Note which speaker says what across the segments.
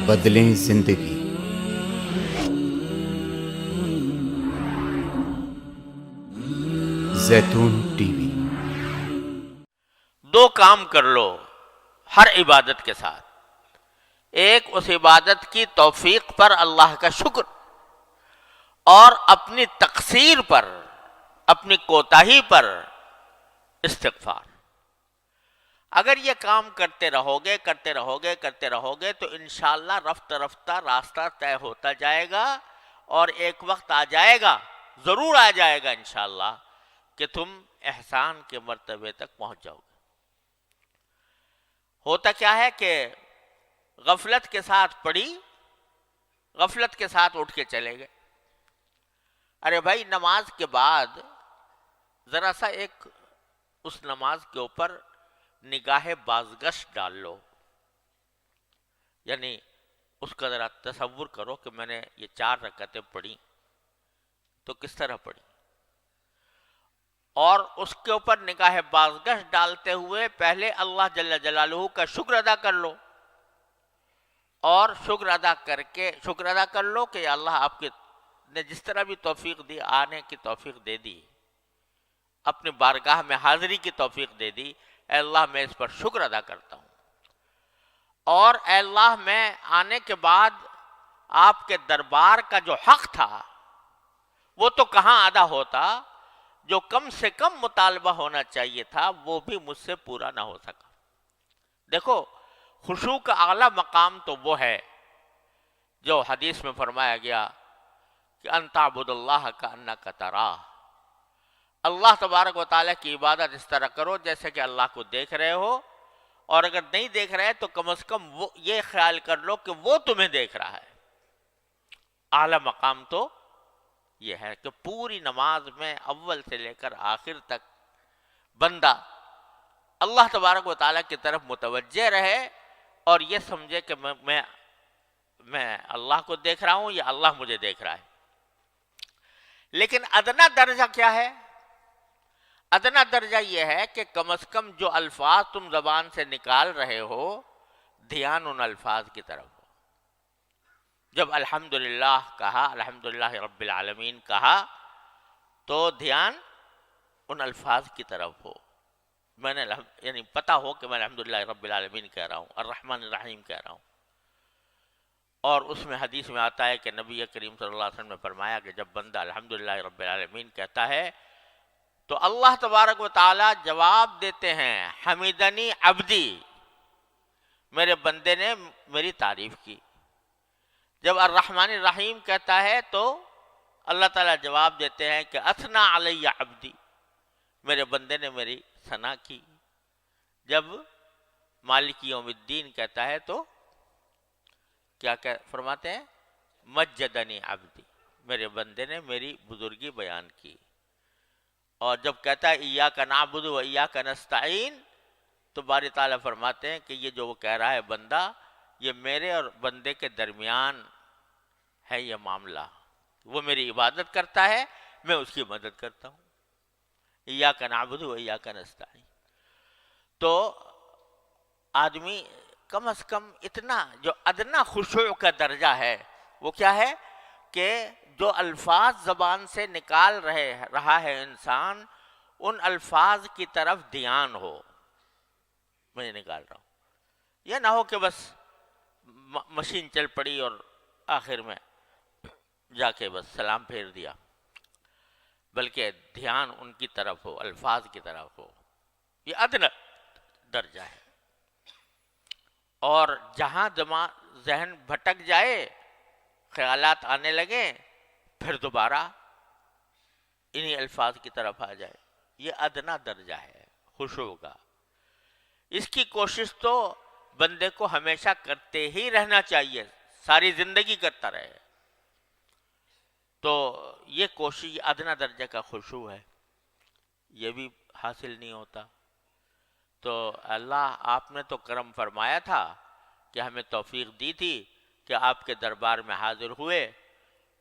Speaker 1: بدلیں زندگی۔ زیتون ٹی وی۔
Speaker 2: دو کام کر لو ہر عبادت کے ساتھ۔ ایک، اس عبادت کی توفیق پر اللہ کا شکر، اور اپنی تقصیر پر، اپنی کوتاہی پر استغفار۔ اگر یہ کام کرتے رہو گے تو انشاءاللہ رفتہ رفتہ راستہ طے ہوتا جائے گا، اور ایک وقت آ جائے گا، ضرور آ جائے گا انشاءاللہ، کہ تم احسان کے مرتبے تک پہنچ جاؤ گے۔ ہوتا کیا ہے کہ غفلت کے ساتھ پڑھی، غفلت کے ساتھ اٹھ کے چلے گئے۔ ارے بھائی، نماز کے بعد ذرا سا ایک اس نماز کے اوپر نگاہ بازگشت ڈال لو، یعنی اس کا ذرا تصور کرو کہ میں نے یہ 4 رکعتیں پڑھی تو کس طرح پڑھی، اور اس کے اوپر نگاہ بازگشت ڈالتے ہوئے پہلے اللہ جل جلالہ کا شکر ادا کر لو، اور شکر ادا کر لو کہ اللہ آپ کے نے جس طرح بھی توفیق دی، آنے کی توفیق دے دی، اپنی بارگاہ میں حاضری کی توفیق دے دی، اے اللہ میں اس پر شکر ادا کرتا ہوں، اور اے اللہ میں آنے کے بعد آپ کے دربار کا جو حق تھا وہ تو کہاں ادا ہوتا، جو کم سے کم مطالبہ ہونا چاہیے تھا وہ بھی مجھ سے پورا نہ ہو سکا۔ دیکھو، خشوع کا اعلیٰ مقام تو وہ ہے جو حدیث میں فرمایا گیا کہ ان تعبد اللہ کأنک تراہ، اللہ تبارک و تعالیٰ کی عبادت اس طرح کرو جیسے کہ اللہ کو دیکھ رہے ہو، اور اگر نہیں دیکھ رہے تو کم از کم وہ یہ خیال کر لو کہ وہ تمہیں دیکھ رہا ہے۔ اعلیٰ مقام تو یہ ہے کہ پوری نماز میں اول سے لے کر آخر تک بندہ اللہ تبارک و تعالیٰ کی طرف متوجہ رہے، اور یہ سمجھے کہ میں اللہ کو دیکھ رہا ہوں یا اللہ مجھے دیکھ رہا ہے۔ لیکن ادنا درجہ کیا ہے؟ ادنا درجہ یہ ہے کہ کم از کم جو الفاظ تم زبان سے نکال رہے ہو، دھیان ان الفاظ کی طرف ہو۔ جب الحمدللہ کہا، الحمدللہ رب العالمین کہا، تو دھیان ان الفاظ کی طرف ہو۔ میں نے یعنی پتا ہو کہ میں الحمدللہ رب العالمین کہہ رہا ہوں، الرحمن الرحیم کہہ رہا ہوں۔ اور اس میں حدیث میں آتا ہے کہ نبی کریم صلی اللہ علیہ وسلم نے فرمایا کہ جب بندہ الحمدللہ رب العالمین کہتا ہے تو اللہ تبارک و تعالی جواب دیتے ہیں، حمیدنی عبدی، میرے بندے نے میری تعریف کی۔ جب الرحمن الرحیم کہتا ہے تو اللہ تعالیٰ جواب دیتے ہیں کہ اثنا علی عبدی، میرے بندے نے میری ثنا کی۔ جب مالک یوم الدین کہتا ہے تو کیا فرماتے ہیں؟ مجدنی عبدی، میرے بندے نے میری بزرگی بیان کی۔ اور جب کہتا ہے ایاک نعبد و ایاک نستعین، تو باری تعالیٰ فرماتے ہیں کہ یہ جو وہ کہہ رہا ہے بندہ، یہ میرے اور بندے کے درمیان ہے یہ معاملہ، وہ میری عبادت کرتا ہے، میں اس کی مدد کرتا ہوں۔ ایاک نعبد و ایاک نستعین۔ تو آدمی کم از کم اتنا جو ادنا خشوع کا درجہ ہے وہ کیا ہے کہ جو الفاظ زبان سے نکال رہا ہے انسان، ان الفاظ کی طرف دھیان ہو۔ میں نکال رہا ہوں، یہ نہ ہو کہ بس مشین چل پڑی اور آخر میں جا کے بس سلام پھیر دیا، بلکہ دھیان ان کی طرف ہو، الفاظ کی طرف ہو۔ یہ ادنا درجہ ہے۔ اور جہاں ذہن بھٹک جائے، خیالات آنے لگیں، پھر دوبارہ انہی الفاظ کی طرف آ جائے، یہ ادنا درجہ ہے خشوع کا۔ اس کی کوشش تو بندے کو ہمیشہ کرتے ہی رہنا چاہیے، ساری زندگی کرتا رہے۔ تو یہ کوشش ادنا درجہ کا خشوع ہے، یہ بھی حاصل نہیں ہوتا۔ تو اللہ آپ نے تو کرم فرمایا تھا کہ ہمیں توفیق دی تھی کہ آپ کے دربار میں حاضر ہوئے،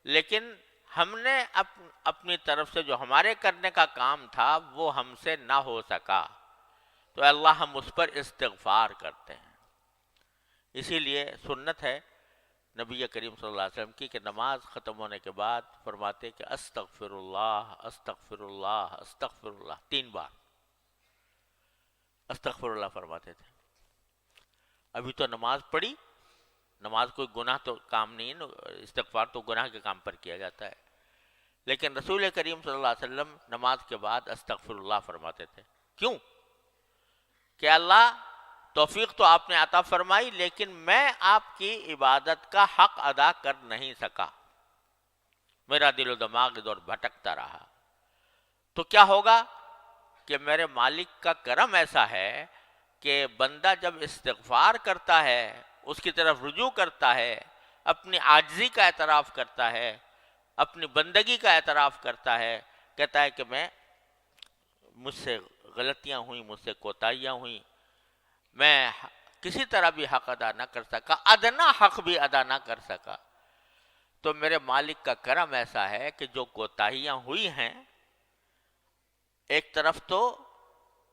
Speaker 2: لیکن ہم نے اپنی طرف سے جو ہمارے کرنے کا کام تھا وہ ہم سے نہ ہو سکا، تو اللہ ہم اس پر استغفار کرتے ہیں۔ اسی لیے سنت ہے نبی کریم صلی اللہ علیہ وسلم کی کہ نماز ختم ہونے کے بعد فرماتے کہ استغفر اللہ استغفر اللہ استغفر اللہ، 3 بار استغفر اللہ فرماتے تھے۔ ابھی تو نماز پڑھی، نماز کوئی گناہ تو کام نہیں ہے، استغفار تو گناہ کے کام پر کیا جاتا ہے، لیکن رسول کریم صلی اللہ علیہ وسلم نماز کے بعد استغفر اللہ فرماتے تھے۔ کیوں؟ کہ اللہ توفیق تو آپ نے عطا فرمائی، لیکن میں آپ کی عبادت کا حق ادا کر نہیں سکا، میرا دل و دماغ ادھر بھٹکتا رہا، تو کیا ہوگا کہ میرے مالک کا کرم ایسا ہے کہ بندہ جب استغفار کرتا ہے، اس کی طرف رجوع کرتا ہے، اپنی عاجزی کا اعتراف کرتا ہے، اپنی بندگی کا اعتراف کرتا ہے، کہتا ہے کہ مجھ سے غلطیاں ہوئیں، مجھ سے کوتاہیاں ہوئیں، میں کسی طرح بھی حق ادا نہ کر سکا، ادنا حق بھی ادا نہ کر سکا، تو میرے مالک کا کرم ایسا ہے کہ جو کوتاہیاں ہوئی ہیں ایک طرف تو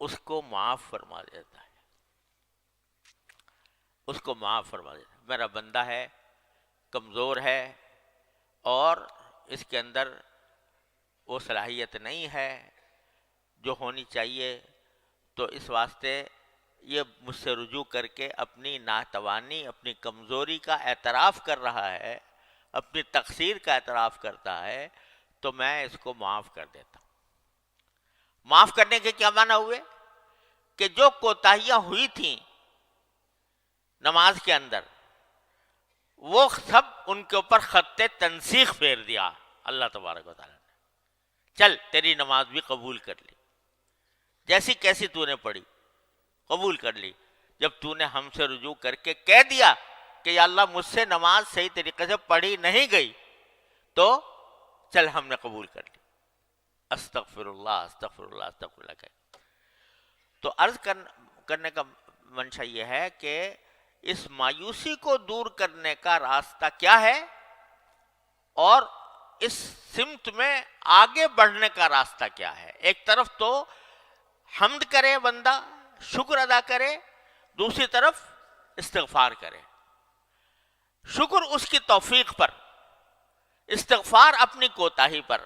Speaker 2: اس کو معاف فرما دیتا ہے، اس کو معاف فرما دیتا ہے۔ میرا بندہ ہے، کمزور ہے، اور اس کے اندر وہ صلاحیت نہیں ہے جو ہونی چاہیے، تو اس واسطے یہ مجھ سے رجوع کر کے اپنی ناتوانی، اپنی کمزوری کا اعتراف کر رہا ہے، اپنی تقصیر کا اعتراف کرتا ہے، تو میں اس کو معاف کر دیتا ہوں۔ معاف کرنے کے کیا معنی ہوئے؟ کہ جو کوتاہیاں ہوئی تھیں نماز کے اندر، وہ سب ان کے اوپر خط تنسیخ پھیر دیا اللہ تبارک و تعالیٰ نے۔ چل تیری نماز بھی قبول کر لی، جیسی کیسی تو نے پڑھی قبول کر لی۔ جب تو نے ہم سے رجوع کر کے کہہ دیا کہ یا اللہ مجھ سے نماز صحیح طریقے سے پڑھی نہیں گئی، تو چل ہم نے قبول کر لی، استغفر اللہ استغفر اللہ استغفر اللہ کہہ۔ تو عرض کرنے کا منشا یہ ہے کہ اس مایوسی کو دور کرنے کا راستہ کیا ہے، اور اس سمت میں آگے بڑھنے کا راستہ کیا ہے۔ ایک طرف تو حمد کرے بندہ، شکر ادا کرے، دوسری طرف استغفار کرے۔ شکر اس کی توفیق پر، استغفار اپنی کوتاہی پر۔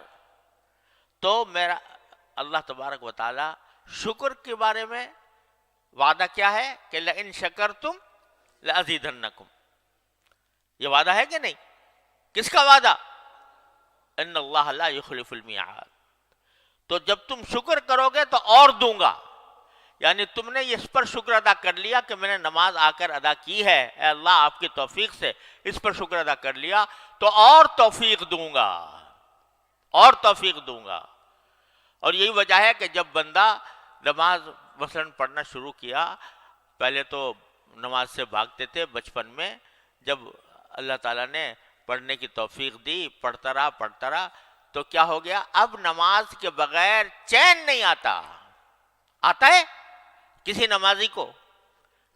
Speaker 2: تو میرا اللہ تبارک و تعالی شکر کے بارے میں وعدہ کیا ہے کہ لئن شکرتم لأزیدنکم، یہ وعدہ ہے کہ نہیں؟ کس کا وعدہ؟ ان اللہ لا یخلف المیعاد۔ تو جب تم شکر کرو گے تو اور دوں گا، یعنی تم نے اس پر شکر ادا کر لیا کہ میں نے نماز آ کر ادا کی ہے، اے اللہ آپ کی توفیق سے اس پر شکر ادا کر لیا، تو اور توفیق دوں گا، اور توفیق دوں گا۔ اور یہی وجہ ہے کہ جب بندہ نماز مثلاً پڑھنا شروع کیا، پہلے تو نماز سے بھاگتے تھے بچپن میں، جب اللہ تعالیٰ نے پڑھنے کی توفیق دی، پڑھتا رہا، تو کیا ہو گیا؟ اب نماز کے بغیر چین نہیں آتا۔ آتا ہے کسی نمازی کو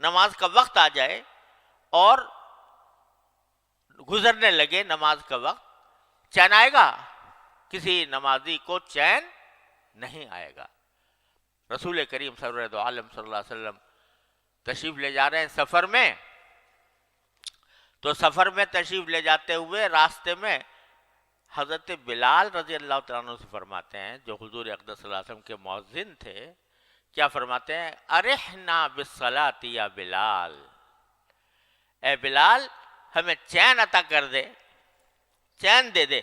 Speaker 2: نماز کا وقت آ جائے اور گزرنے لگے نماز کا وقت، چین آئے گا؟ کسی نمازی کو چین نہیں آئے گا۔ رسول کریم سرور دو عالم صلی اللہ علیہ وسلم تشریف لے جا رہے ہیں سفر میں، تو سفر میں تشریف لے جاتے ہوئے راستے میں حضرت بلال رضی اللہ تعالیٰ عنہ سے فرماتے ہیں، جو حضور اقدس صلی اللہ علیہ وسلم کے مؤذن تھے، کیا فرماتے ہیں؟ ارحنا بالصلاۃ یا بلال، اے بلال ہمیں چین عطا کر دے، چین دے دے،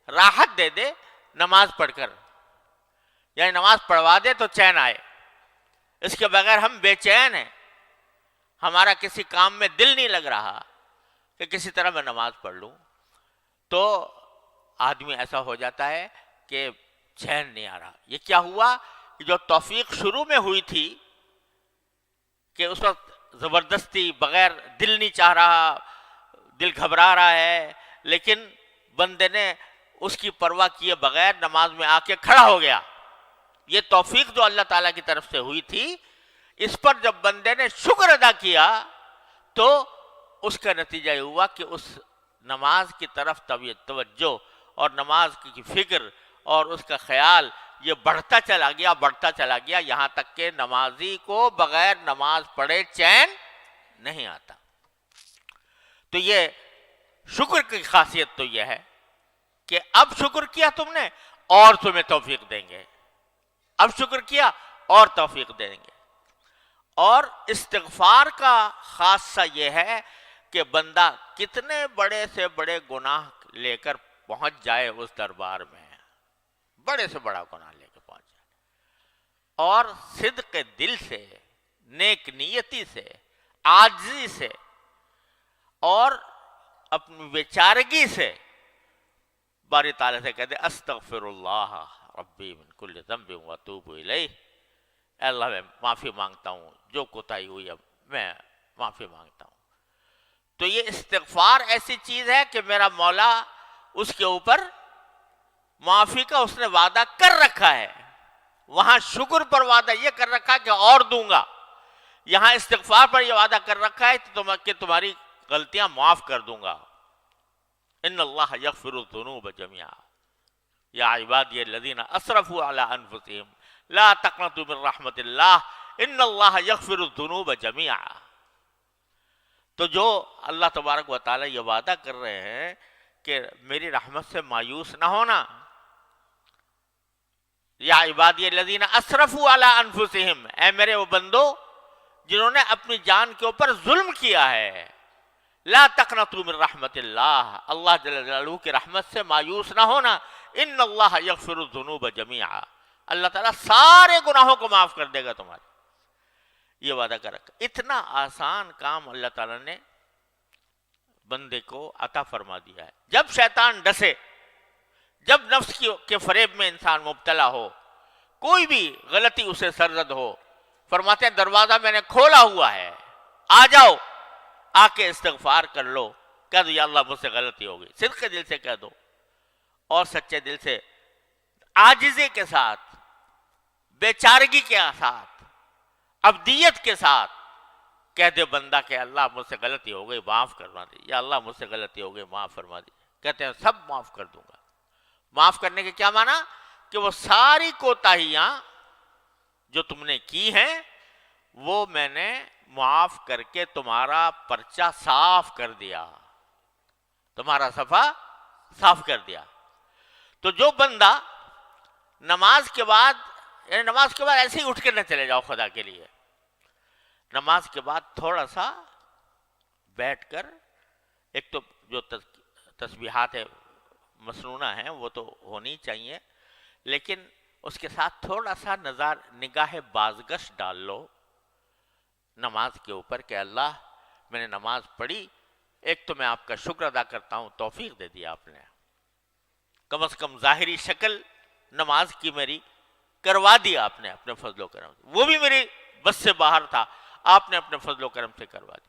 Speaker 2: راحت دے دے نماز پڑھ کر، یعنی نماز پڑھوا دے تو چین آئے، اس کے بغیر ہم بے چین ہیں، ہمارا کسی کام میں دل نہیں لگ رہا کہ کسی طرح میں نماز پڑھ لوں۔ تو آدمی ایسا ہو جاتا ہے کہ چین نہیں آ رہا۔ یہ کیا ہوا کہ جو توفیق شروع میں ہوئی تھی کہ اس وقت زبردستی بغیر دل نہیں چاہ رہا، دل گھبرا رہا ہے، لیکن بندے نے اس کی پرواہ کیے بغیر نماز میں آ کے کھڑا ہو گیا۔ یہ توفیق جو اللہ تعالیٰ کی طرف سے ہوئی تھی، اس پر جب بندے نے شکر ادا کیا تو اس کا نتیجہ یہ ہوا کہ اس نماز کی طرف توجہ اور نماز کی فکر اور اس کا خیال یہ بڑھتا چلا گیا یہاں تک کہ نمازی کو بغیر نماز پڑھے چین نہیں آتا۔ تو یہ شکر کی خاصیت تو یہ ہے کہ اب شکر کیا تم نے اور تمہیں توفیق دیں گے، اب شکر کیا اور توفیق دیں گے۔ اور استغفار کا خاصہ یہ ہے کہ بندہ کتنے بڑے سے بڑے گناہ لے کر پہنچ جائے اس دربار میں، بڑے سے بڑا گناہ لے کے پہنچ جائے، اور صدق دل سے، نیک نیتی سے، عاجزی سے اور اپنی بیچارگی سے باری تعالیٰ سے کہتے استغفر اللہ ربی من کل ذنب واتوب الیہ، اے اللہ میں معافی مانگتا ہوں، جو کوتاہی ہوئی اب میں معافی مانگتا ہوں۔ تو یہ استغفار ایسی چیز ہے کہ میرا مولا اس کے اوپر معافی کا اس نے وعدہ کر رکھا ہے، وہاں شکر پر وعدہ یہ کر رکھا ہے کہ اور دوں گا، یہاں استغفار پر یہ وعدہ کر رکھا ہے کہ تمہاری غلطیاں معاف کر دوں گا۔ ان اللہ یغفر الذنوب جميعا یا عبادی الذین اسرفوا علی انفسهم لا تقنطوا من رحمت اللہ ان اللہ یغفر الذنوب جميعا۔ تو جو اللہ تبارک و تعالی یہ وعدہ کر رہے ہیں کہ میری رحمت سے مایوس نہ ہونا، یا عبادی الذین اسرفوا علی انفسهم، اے میرے وہ بندو جنہوں نے اپنی جان کے اوپر ظلم کیا ہے، لا تقنطوا من رحمت اللہ، اللہ جل جلالہ کی رحمت سے مایوس نہ ہونا، ان اللہ یغفر الذنوب جميعا، اللہ تعالیٰ سارے گناہوں کو معاف کر دے گا تمہارے، یہ وعدہ کر رکھا۔ اتنا آسان کام اللہ تعالیٰ نے بندے کو عطا فرما دیا ہے۔ جب شیطان ڈسے، جب نفس کے فریب میں انسان مبتلا ہو، کوئی بھی غلطی اسے سرزد ہو، فرماتے ہیں دروازہ میں نے کھولا ہوا ہے، آ جاؤ، آ کے استغفار کر لو، کہہ دو یا اللہ مجھ سے غلطی ہو گئی، صدق دل سے کہہ دو اور سچے دل سے، عاجزی کے ساتھ، بیچارگی کے ساتھ، عبدیت کے ساتھ کہہ دے بندہ کہ اللہ مجھ سے غلطی ہو گئی معاف کروا دی، یا اللہ مجھ سے غلطی ہو گئی معاف فرما دی، کہتے ہیں سب معاف کر دوں گا۔ معاف کرنے کے کیا معنی؟ کہ وہ ساری کوتاہیاں جو تم نے کی ہیں وہ میں نے معاف کر کے تمہارا پرچہ صاف کر دیا، تمہارا صفحہ صاف کر دیا۔ تو جو بندہ نماز کے بعد، یعنی نماز کے بعد ایسے ہی اٹھ کے نہ چلے جاؤ خدا کے لیے، نماز کے بعد تھوڑا سا بیٹھ کر، ایک تو جو تسبیحات مسنونہ ہیں وہ تو ہونی چاہیے، لیکن اس کے ساتھ تھوڑا سا نگاہ بازگشت ڈال لو نماز کے اوپر کہ اللہ میں نے نماز پڑھی، ایک تو میں آپ کا شکر ادا کرتا ہوں، توفیق دے دیا آپ نے، کم از کم ظاہری شکل نماز کی میری کروا دی آپ نے اپنے فضل و کرم سے، وہ بھی میری بس سے باہر تھا، آپ نے اپنے فضل و کرم سے کروا دی۔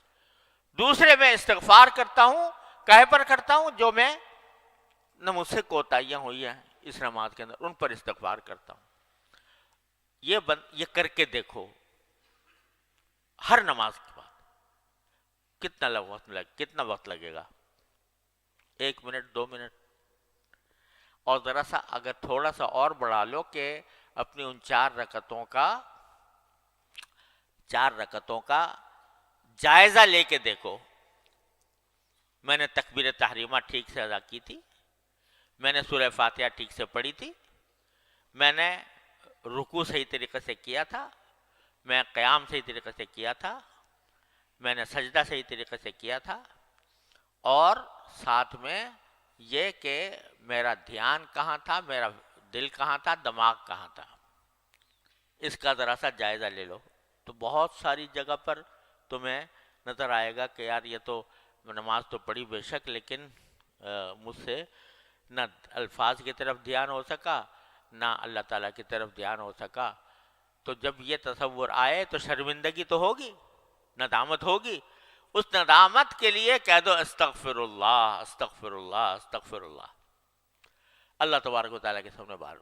Speaker 2: دوسرے میں استغفار کرتا ہوں، کہے پر کرتا ہوں جو میں نہ مجھ سے کوتاہیاں ہوئی ہیں اس نماز کے اندر، ان پر استغفار کرتا ہوں۔ یہ کر کے دیکھو ہر نماز کے بعد کتنا وقت لگے گا؟ 1 منٹ 2 منٹ، اور ذرا سا اگر تھوڑا سا اور بڑھا لو کہ اپنی ان 4 رکعتوں کا جائزہ لے کے دیکھو، میں نے تکبیر تحریمہ ٹھیک سے ادا کی تھی، میں نے سورہ فاتحہ ٹھیک سے پڑھی تھی، میں نے رکوع صحیح طریقے سے کیا تھا، میں قیام صحیح طریقے سے کیا تھا، میں نے سجدہ صحیح طریقے سے کیا تھا، اور ساتھ میں یہ کہ میرا دھیان کہاں تھا، میرا دل کہاں تھا، دماغ کہاں تھا، اس کا ذرا سا جائزہ لے لو، تو بہت ساری جگہ پر تمہیں نظر آئے گا کہ یار یہ تو نماز تو پڑھی بے شک، لیکن مجھ سے نہ الفاظ کی طرف دھیان ہو سکا، نہ اللہ تعالیٰ کی طرف دھیان ہو سکا۔ تو جب یہ تصور آئے تو شرمندگی تو ہوگی، ندامت ہوگی، اس ندامت کے لیے کہہ دو استغفر اللہ استغفر اللہ استغفر اللہ، اللہ تبارک و تعالیٰ کے سامنے بارو۔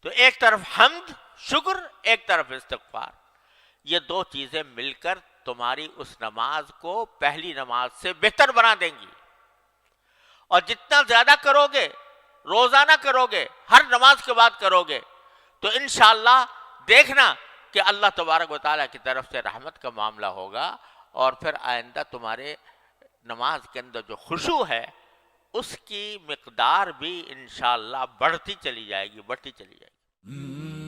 Speaker 2: تو ایک طرف حمد شکر، ایک طرف استغفار، یہ 2 چیزیں مل کر تمہاری اس نماز کو پہلی نماز سے بہتر بنا دیں گی، اور جتنا زیادہ کرو گے، روزانہ کرو گے، ہر نماز کے بعد کرو گے، تو انشاءاللہ دیکھنا کہ اللہ تبارک و تعالیٰ کی طرف سے رحمت کا معاملہ ہوگا، اور پھر آئندہ تمہارے نماز کے اندر جو خشوع ہے اس کی مقدار بھی انشاءاللہ بڑھتی چلی جائے گی، بڑھتی چلی جائے گی۔